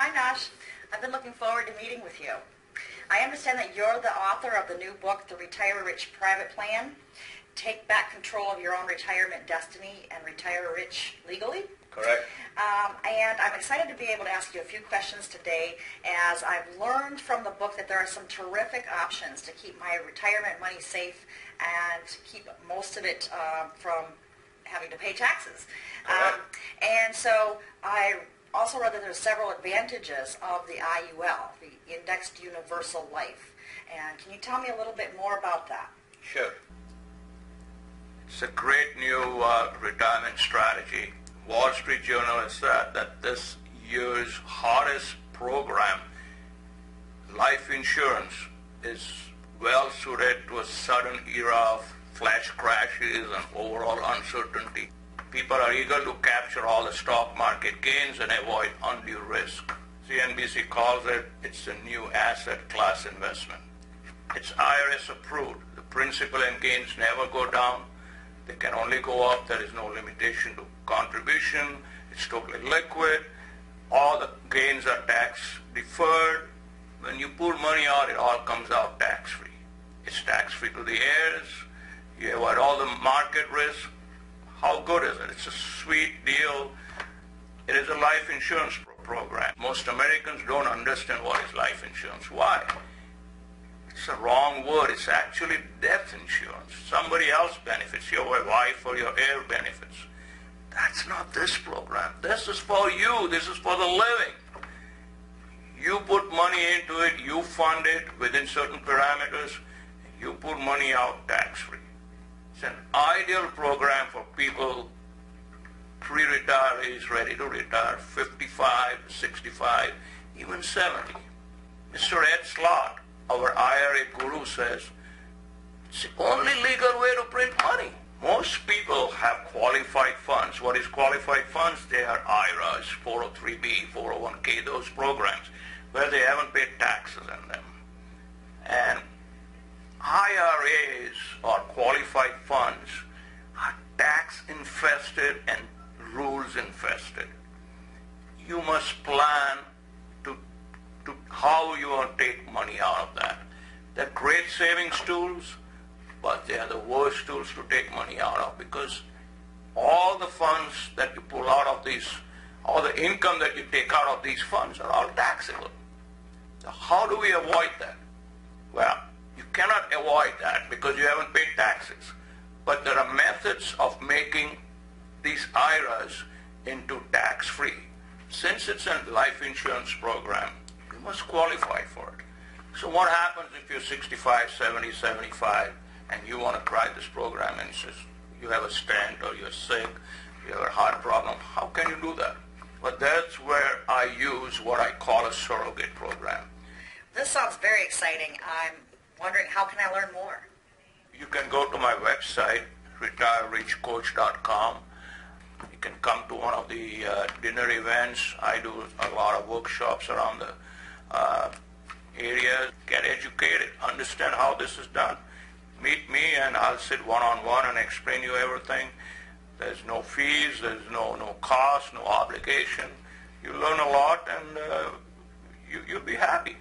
Hi, Nash. I've been looking forward to meeting with you. I understand that you're the author of the new book, The Retire Rich Private Plan. Take back control of your own retirement destiny and retire rich legally. Correct. And I'm excited to be able to ask you a few questions today, as I've learned from the book that there are some terrific options to keep my retirement money safe and keep most of it from having to pay taxes. And so I also read that there's several advantages of the IUL, the Indexed Universal Life. And can you tell me a little bit more about that? Sure. It's a great new retirement strategy. Wall Street Journal has said that this year's hottest program, life insurance, is well suited to a sudden era of flash crashes and overall uncertainty. People are eager to capture all the stock market gains and avoid undue risk. CNBC calls it's a new asset class investment. It's IRS approved. The principal and gains never go down. They can only go up. There is no limitation to contribution. It's totally liquid. All the gains are tax deferred. When you pull money out, it all comes out tax free. It's tax free to the heirs. You avoid all the market risk. How good is it? It's a sweet deal. It is a life insurance program. Most Americans don't understand what is life insurance. Why? It's a wrong word. It's actually death insurance. Somebody else benefits, your wife or your heir benefits. That's not this program. This is for you. This is for the living. You put money into it, you fund it within certain parameters, you put money out tax-free. It's an ideal program for people, pre-retirees ready to retire, 55, 65, even 70. Mr. Ed Slott, our IRA guru, says it's the only legal way to print money. Most people have qualified funds. What is qualified funds? They are IRAs, 403B, 401K, those programs where they haven't paid taxes in them. And IRAs, or qualified funds, are tax infested and rules infested. You must plan to how you want to take money out of that. They're great savings tools, but they are the worst tools to take money out of, because all the funds that you pull out of these, all the income that you take out of these funds are all taxable. So how do we avoid that? Well, you cannot avoid that because you haven't paid taxes. But there are methods of making these IRAs into tax-free. Since it's a life insurance program, you must qualify for it. So what happens if you're 65, 70, 75, and you want to try this program, and you have a stent or you're sick, you have a heart problem? How can you do that? Well, that's where I use what I call a surrogate program. This sounds very exciting. I'm wondering, how can I learn more? You can go to my website, retirerichcoach.com. You can come to one of the dinner events. I do a lot of workshops around the area. Get educated, understand how this is done. Meet me and I'll sit one-on-one and explain you everything. There's no fees, there's no cost, no obligation. You learn a lot and you'll be happy.